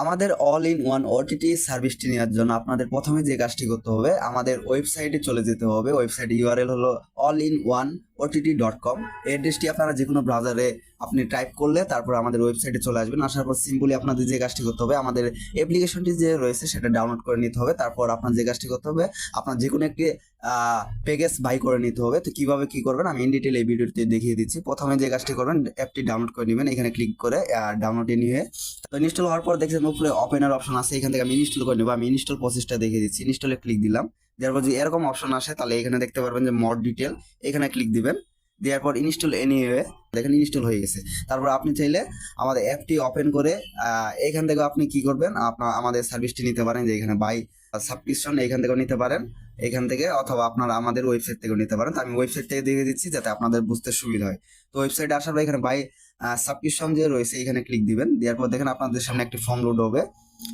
আমাদের all in one OTT সার্ভিসটি নেওয়ার জন্য আপনাদের প্রথমে যে কাজটি করতে হবে, আমাদের ওয়েবসাইটে চলে যেতে হবে। ওয়েবসাইট ইউআরএল হলো all-in-one-ott.com। এই অ্যাড্রেসটি আপনারা যে কোনো ব্রাউজারে আপনি টাইপ করলে তারপর আমাদের ওয়েবসাইটে চলে আসবেন। আসার পর সিম্পলি আপনাদের যে কাজটি করতে হবে, আমাদের অ্যাপ্লিকেশনটি যে রয়েছে সেটা ডাউনলোড করে নিতে হবে। তারপর আপনার যে কাজটি করতে হবে, আপনার যে কোনো একটি প্যাকেজ বাই করে নিতে হবে। তো কিভাবে কি করবেন আমি ইন ডিটেল এই ভিডিওতে দেখিয়ে দিচ্ছি। প্রথমে যে কাজটি করবেন, অ্যাপটি ডাউনলোড করে নেবেন। এখানে ক্লিক করে ডাউনলোডে নিয়ে তো ইনস্টল হওয়ার পর দেখছেন উপরে ওপেনের অপশন আছে, এখান থেকে আমি ইনস্টল করে নেবো। আমি ইনস্টল প্রসেসটা দেখিয়ে দিচ্ছি। ইনস্টলে ক্লিক দিলাম, দেওয়ার পর যদি এরকম অপশন আসে তাহলে এখানে দেখতে পারবেন যে মোর ডিটেল, এখানে ক্লিক দিবেন। দেওয়ার পর ইনস্টল এনিওয়ে, দেখেন ইনস্টল হয়ে গেছে। তারপর আপনি চাইলে আমাদের অ্যাপটি ওপেন করে এখান থেকে আপনি কি করবেন, আপনার আমাদের সার্ভিসটি নিতে পারেন। যে এখানে বাই সাবস্ক্রিপশন এখান থেকেও নিতে পারেন, এখান থেকে, অথবা আপনারা আমাদের ওয়েবসাইট থেকেও নিতে পারেন। তো আমি ওয়েবসাইট থেকে দিয়ে দিচ্ছি যাতে আপনাদের বুঝতে সুবিধা হয়। তো ওয়েবসাইটে আসার পর এখানে বাই সাবস্ক্রিপশন যে রয়েছে এখানে ক্লিক দিবেন। দেওয়ার পর দেখেন আপনাদের সামনে একটি ফর্ম লোড হবে।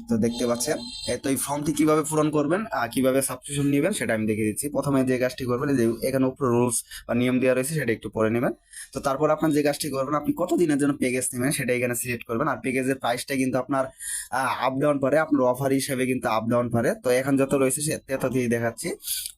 তো দেখতে পাচ্ছেন, তো এই ফর্মটি কিভাবে পূরণ করবেন, কিভাবে সাবস্ক্রিপশন নেবেন সেটা আমি দেখিয়ে দিচ্ছি। প্রথমে যে কাজটি করবেন, যে এখানে উপরে রুলস বা নিয়ম দেওয়া রয়েছে সেটা একটু পড়ে নেবেন। তো তারপর আপনার যে কাজটি করবেন, আপনি কত দিনের জন্য প্যাকেজ নেবেন সেটা এখানে সিলেক্ট করবেন। আর প্যাকেজের প্রাইসটা কিন্তু আপনার আপ ডাউন পারে, আপনার অফার হিসেবে কিন্তু আপ ডাউন পারে। তো এখন যত রয়েছে সে ততই দেখাচ্ছি।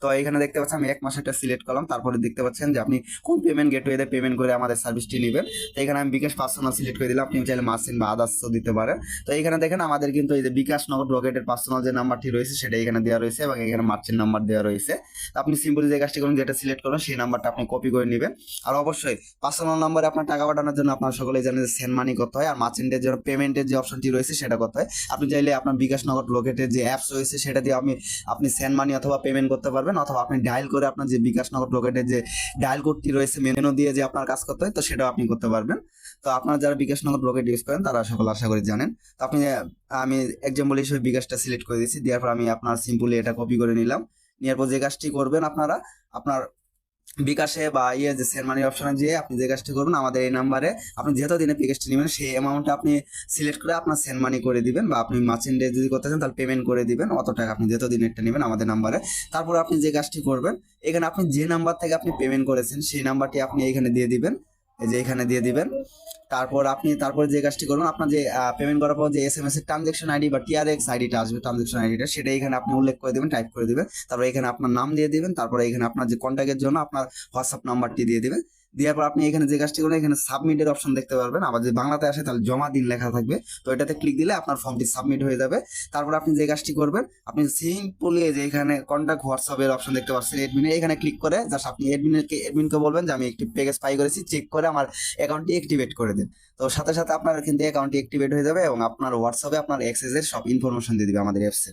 তো এখানে দেখতে পাচ্ছেন আমি 1 মাসেরটা সিলেক্ট করলাম। তারপরে দেখতে পাচ্ছেন যে আপনি কোন পেমেন্ট গেটওয়েতে পেমেন্ট করে আমাদের সার্ভিসটি নেবেন। তো এখানে আমি বিকাশ পার্সোনাল সিলেক্ট করে দিলাম। আপনি চাইলে মার্চেন্ট বা আদার্সও দিতে পারেন। তো এখানে দেখেন আমাদের কিন্তু এই যে বিকাশ নগদ রকেটের পার্সোনাল যে নাম্বারটি রয়েছে সেটা এখানে দেওয়া রয়েছে এবং এখানে মার্চেন্ট নাম্বার দেওয়া রয়েছে। তো আপনি সিম্পলি যে কাজটি করুন, যেটা সিলেক্ট করুন সেই নাম্বারটা আপনি কপি করে নেবেন। আর অবশ্যই পার্সোনাল নাম্বারে আপনার টাকা পাঠানোর জন্য আপনারা সকলেই জানেন যে সেন্ড মানি করতে হয়, আর মার্চেন্টের জন্য পেমেন্টের যে অপশনটি রয়েছে সেটা করতে হয়। আপনি চাইলে আপনার বিকাশ নগদ রকেটের যে অ্যাপস রয়েছে সেটা দিয়ে আপনি সেন্ড মানি অথবা পেমেন্ট করতে পারবেন, অথবা আপনি ডায়াল করে আপনার যে বিকাশ নগদ রকেটের যে ডায়াল কোডটি রয়েছে মেনু দিয়ে যে আপনার কাজ করতে হয়, তো সেটাও আপনি করতে পারবেন। তো আপনারা যারা বিকাশ নগদ রকেট ইউজ করেন তারা সকল আশা করি জানেন। তো আপনি আমি এক্সাম্পল হিসেবে বিকাশটা সিলেক্ট করে দিয়েছি। দেওয়ার পর আমি আপনার সিম্পলি এটা কপি করে নিলাম। নেওয়ার পর যে কাজটি করবেন, আপনারা আপনার বিকাশে বা যে সেন্ড মানি অপশনে যেয়ে আপনি যে কাজটি করবেন, আমাদের এই নাম্বারে আপনি যত দিনে প্যাকেজটি নেবেন সেই অ্যামাউন্টটা আপনি সিলেক্ট করে আপনার সেন্ড মানি করে দিবেন, বা আপনি মার্চেন্টে যদি করতে চান তাহলে পেমেন্ট করে দিবেন অত টাকা আপনি যত দিনেরটা নেবেন আমাদের নাম্বারে। তারপর আপনি যে কাজটি করবেন, এখানে আপনি যে নাম্বার থেকে আপনি পেমেন্ট করেছেন সেই নাম্বারটি আপনি এখানে দিয়ে দিবেন, এই যে এখানে দিয়ে দিবেন। তারপরে যে কাজটি করবেন, আপনার যে পেমেন্ট করার পর যে এসএমএস এর ট্রানজেকশন আইডি বা টিআরএক্স আইডিটা আসবে, ট্রানজেকশন আইডিটা, সেটা এখানে আপনি উল্লেখ করে দিবেন, টাইপ করে দিবেন। তারপরে এখানে আপনার নাম দিয়ে দিবেন। তারপরে এখানে আপনার যে কন্ট্যাক্টের জন্য আপনার হোয়াটসঅ্যাপ নাম্বারটি দিয়ে দিবেন। দেওয়ার পর আপনি এখানে যে কাজটি করবেন, এখানে সাবমিটের অপশন দেখতে পারবেন। আবার যদি বাংলাতে আসে তাহলে জমা দিন লেখা থাকবে, তো এটাতে ক্লিক দিলে আপনার ফর্মটি সাবমিট হয়ে যাবে। তারপর আপনি যে কাজটি করবেন, আপনি সিম্পলি যে এখানে কন্ট্যাক্ট হোয়াটসঅ্যাপের অপশন দেখতে পাচ্ছেন এডমিনে, এখানে ক্লিক করে জাস্ট আপনি এডমিনকে বলবেন যে আমি একটি প্যাকেজ পাই করেছি, চেক করে আমার অ্যাকাউন্টটি অ্যাক্টিভেট করে দিন। তো সাথে সাথে আপনার কিন্তু অ্যাকাউন্টটি অ্যাক্টিভেট হয়ে যাবে এবং আপনার হোয়াটসঅ্যাপে আপনার অ্যাক্সেসের সব ইনফরমেশন দিয়ে দিবে আমাদের অ্যাপসে।